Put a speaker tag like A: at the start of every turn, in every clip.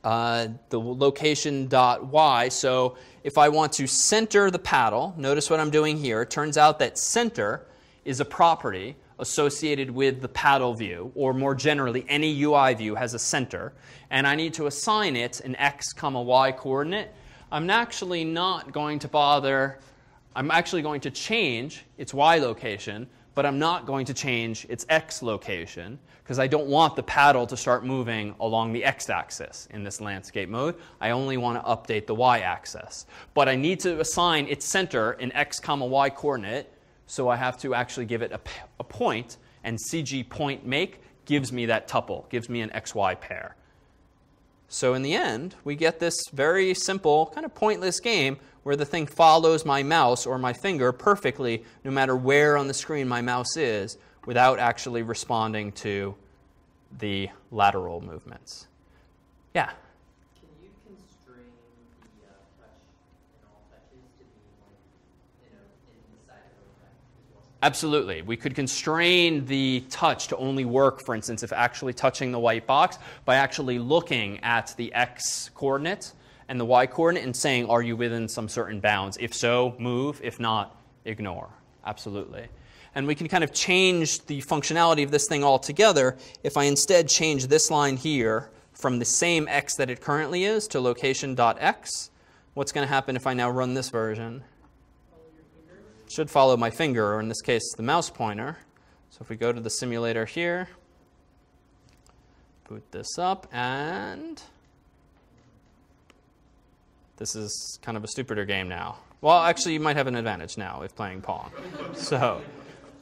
A: the location.y. So if I want to center the paddle, notice what I'm doing here. It turns out that center is a property associated with the paddle view, or more generally, any UI view has a center. And I need to assign it an x, y coordinate. I'm actually not going to bother. I'm actually going to change its y location, but I'm not going to change its x location, because I don't want the paddle to start moving along the x-axis in this landscape mode. I only want to update the y-axis. But I need to assign its center an x, y coordinate, so I have to actually give it a point, and CG point make gives me that tuple, gives me an xy pair. So in the end, we get this very simple, kind of pointless game where the thing follows my mouse or my finger perfectly, no matter where on the screen my mouse is, without actually responding to the lateral movements. Yeah?
B: Can you constrain the touch and all touches to be like, in the side of the effect as well?
A: Absolutely. We could constrain the touch to only work, for instance, if actually touching the white box by actually looking at the x coordinate and the y coordinate and saying, are you within some certain bounds? If so, move. If not, ignore. Absolutely. And we can kind of change the functionality of this thing altogether if I instead change this line here from the same x that it currently is to location.x. What's going to happen if I now run this version? It should follow my finger, or in this case, the mouse pointer. So if we go to the simulator here, boot this up, and this is kind of a stupider game now. Well, actually, you might have an advantage now if playing Pong. So,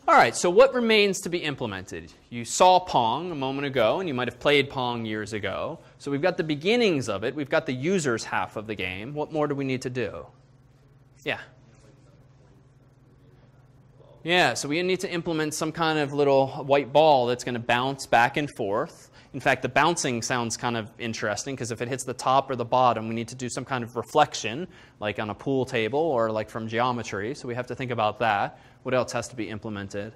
A: all right, so what remains to be implemented? You saw Pong a moment ago, and you might have played Pong years ago. So we've got the beginnings of it. We've got the user's half of the game. What more do we need to do? Yeah? Yeah, so we need to implement some kind of little white ball that's going to bounce back and forth. In fact, the bouncing sounds kind of interesting, because if it hits the top or the bottom, we need to do some kind of reflection, like on a pool table or like from geometry. So we have to think about that. What else has to be implemented?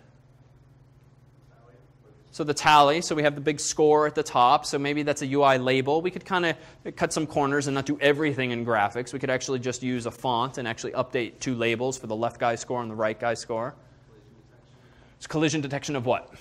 A: So the tally. So we have the big score at the top. So maybe that's a UI label. We could kind of cut some corners and not do everything in graphics. We could actually just use a font and actually update two labels for the left guy's score and the right guy's score. It's collision detection of what?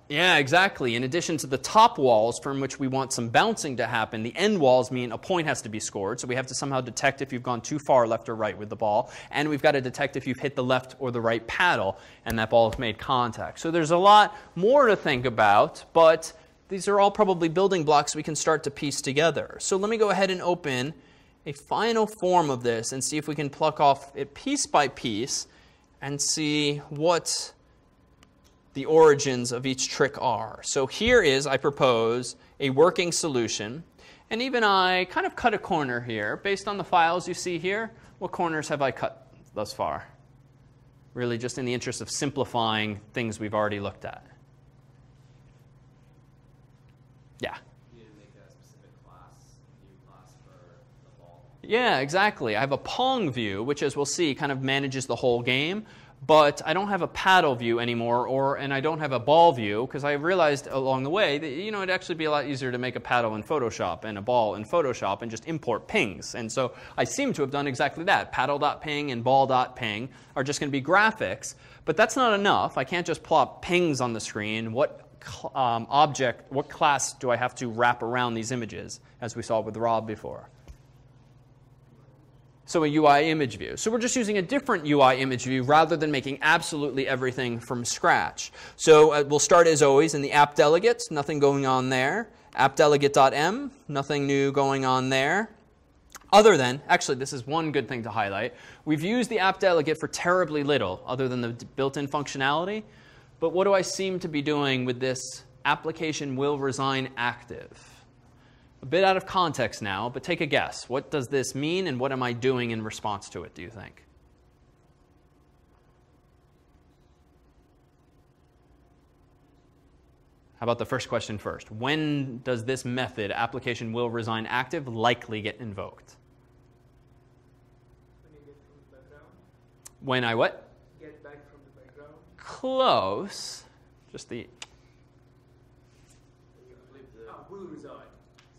A: Yeah, exactly. In addition to the top walls from which we want some bouncing to happen, the end walls mean a point has to be scored. So we have to somehow detect if you've gone too far left or right with the ball. And we've got to detect if you've hit the left or the right paddle and that ball has made contact. So there's a lot more to think about, but these are all probably building blocks we can start to piece together. So let me go ahead and open a final form of this and see if we can pluck off it piece by piece and see what the origins of each trick are. So here is, I propose, a working solution. And even I kind of cut a corner here. Based on the files you see here, what corners have I cut thus far? Really just in the interest of simplifying things we've already looked at. Yeah?
C: You didn't make a specific view class for the ball.
A: Yeah, exactly. I have a Pong view, which, as we'll see, kind of manages the whole game. But I don't have a paddle view anymore, and I don't have a ball view, because I realized along the way that it'd actually be a lot easier to make a paddle in Photoshop and a ball in Photoshop and just import pings. And so I seem to have done exactly that. Paddle.ping and ball.ping are just going to be graphics. But that's not enough. I can't just plop pings on the screen. What object, what class do I have to wrap around these images, as we saw with Rob before? So a UI image view. So we're just using a different UI image view rather than making absolutely everything from scratch. So we'll start, as always, in the app delegates. Nothing going on there. AppDelegate.m, nothing new going on there. Other than, actually, this is one good thing to highlight. We've used the app delegate for terribly little other than the built-in functionality. But what do I seem to be doing with this application will resign active? A bit out of context now, but take a guess. What does this mean, and what am I doing in response to it, do you think? How about the first question first? When does this method, application will resign active, likely get invoked?
D: When you get from the background.
A: When I what?
D: Get back from the background.
A: close. Just the
C: Will resign.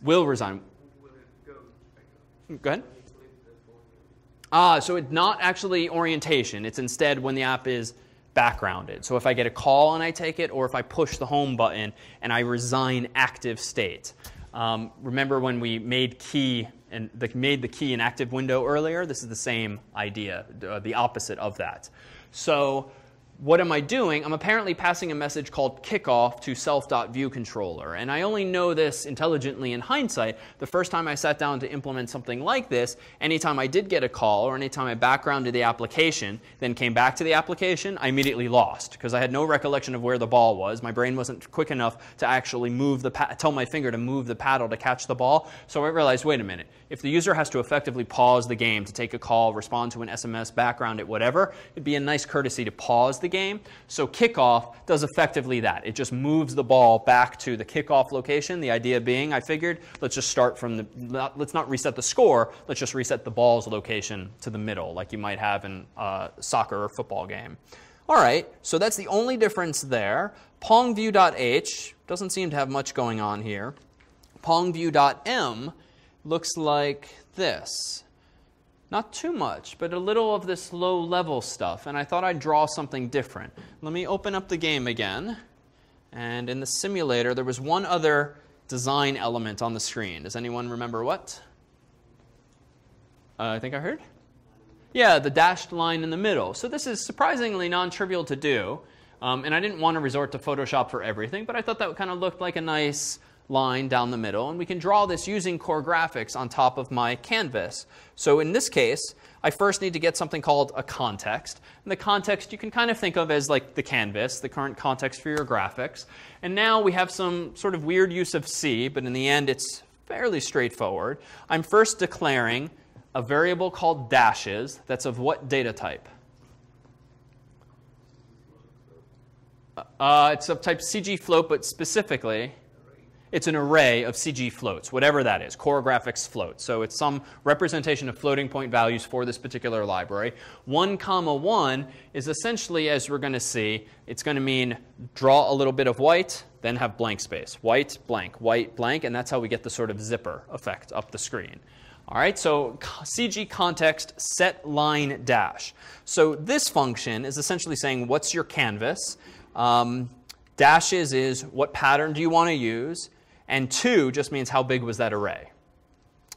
A: will resign.
C: Will it go?
A: Go ahead. So it's not actually orientation. It's instead when the app is backgrounded. So if I get a call and I take it, or if I push the home button and I resign active state. Remember when we made made the key an active window earlier? This is the same idea, the opposite of that. So what am I doing? I'm apparently passing a message called kickoff to self.viewController. And I only know this intelligently in hindsight. The first time I sat down to implement something like this, anytime I did get a call or anytime I backgrounded the application, then came back to the application, I immediately lost because I had no recollection of where the ball was. My brain wasn't quick enough to actually tell my finger to move the paddle to catch the ball. So I realized, wait a minute. If the user has to effectively pause the game to take a call, respond to an SMS, background it, whatever, it'd be a nice courtesy to pause the game. So kickoff does effectively that. It just moves the ball back to the kickoff location. The idea being, I figured, let's just start from let's not reset the score. Let's just reset the ball's location to the middle, like you might have in a soccer or football game. All right, so that's the only difference there. PongView.h doesn't seem to have much going on here. PongView.m looks like this. Not too much, but a little of this low-level stuff. And I thought I'd draw something different. Let me open up the game again. And in the simulator, there was one other design element on the screen. Does anyone remember what? I think I heard? Yeah, the dashed line in the middle. So this is surprisingly non-trivial to do. And I didn't want to resort to Photoshop for everything, but I thought that kind of looked like a nice line down the middle, and we can draw this using core graphics on top of my canvas. So in this case, I first need to get something called a context. And the context you can kind of think of as like the canvas, the current context for your graphics. And now we have some sort of weird use of C, but in the end it's fairly straightforward. I'm first declaring a variable called dashes that's of what data type? It's of type CG float, but specifically it's an array of CG floats, whatever that is, core graphics float. So it's some representation of floating point values for this particular library. 1, 1 is essentially, as we're going to see, it's going to mean draw a little bit of white, then have blank space. White, blank, and that's how we get the sort of zipper effect up the screen. All right, so CG context set line dash. So this function is essentially saying, what's your canvas? Dashes is what pattern do you want to use? And 2 just means how big was that array.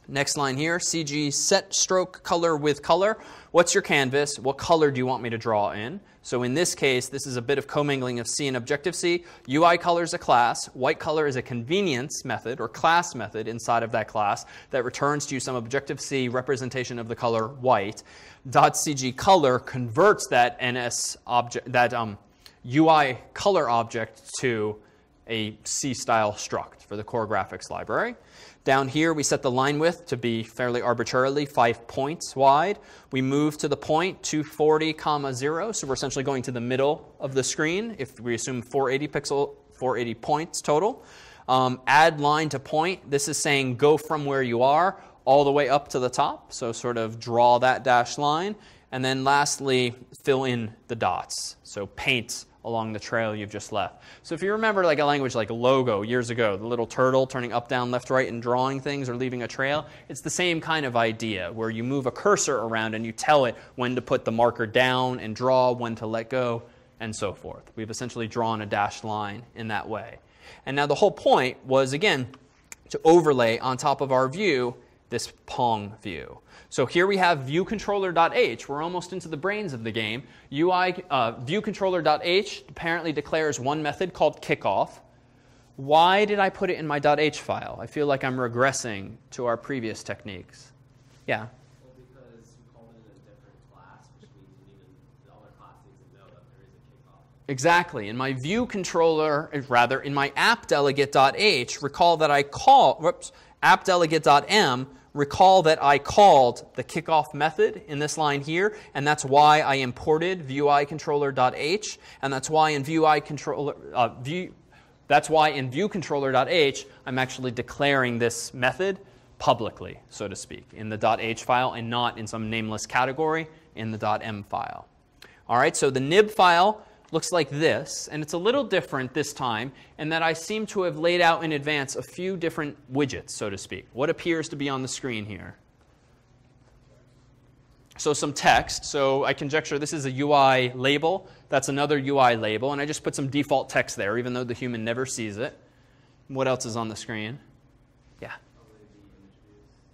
A: Next line here, CG set stroke color with color. What's your canvas? What color do you want me to draw in? So in this case, this is a bit of commingling of C and Objective-C. UI color is a class. White color is a convenience method or class method inside of that class that returns to you some Objective-C representation of the color white. .cg color converts that NS object, that UI color object to a C-style struct for the core graphics library. Down here, we set the line width to be fairly arbitrarily 5 points wide. We move to the point 240, 0, so we're essentially going to the middle of the screen if we assume 480 points total. Add line to point. This is saying go from where you are all the way up to the top, so sort of draw that dashed line. And then lastly, fill in the dots, so paint along the trail you've just left. So if you remember like a language like Logo years ago, the little turtle turning up, down, left, right, and drawing things or leaving a trail, it's the same kind of idea where you move a cursor around and you tell it when to put the marker down and draw, when to let go, and so forth. We've essentially drawn a dashed line in that way. And now the whole point was, again, to overlay on top of our view this Pong view. So here we have viewController.h. We're almost into the brains of the game. ViewController.h apparently declares one method called kickoff. Why did I put it in my .h file? I feel like I'm regressing to our previous techniques. Yeah?
C: Well, because you called it in a different class, which means the other class needs to know that there is a kickoff.
A: Exactly. In my ViewController, in my appdelegate.h, recall that I appdelegate.m, recall that I called the kickoff method in this line here, and that's why I imported viewIController.h, and that's why in ViewController.h I'm actually declaring this method publicly, so to speak, in the .h file and not in some nameless category in the .m file. All right, so the nib file looks like this, and it's a little different this time in that I seem to have laid out in advance a few different widgets, so to speak. What appears to be on the screen here? So some text. So I conjecture this is a UI label. That's another UI label, and I just put some default text there, even though the human never sees it. What else is on the screen? Yeah.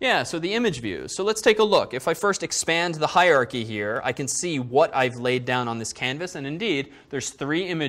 A: Yeah, so the image views. So let's take a look. If I first expand the hierarchy here, I can see what I've laid down on this canvas. And indeed, there's 3 images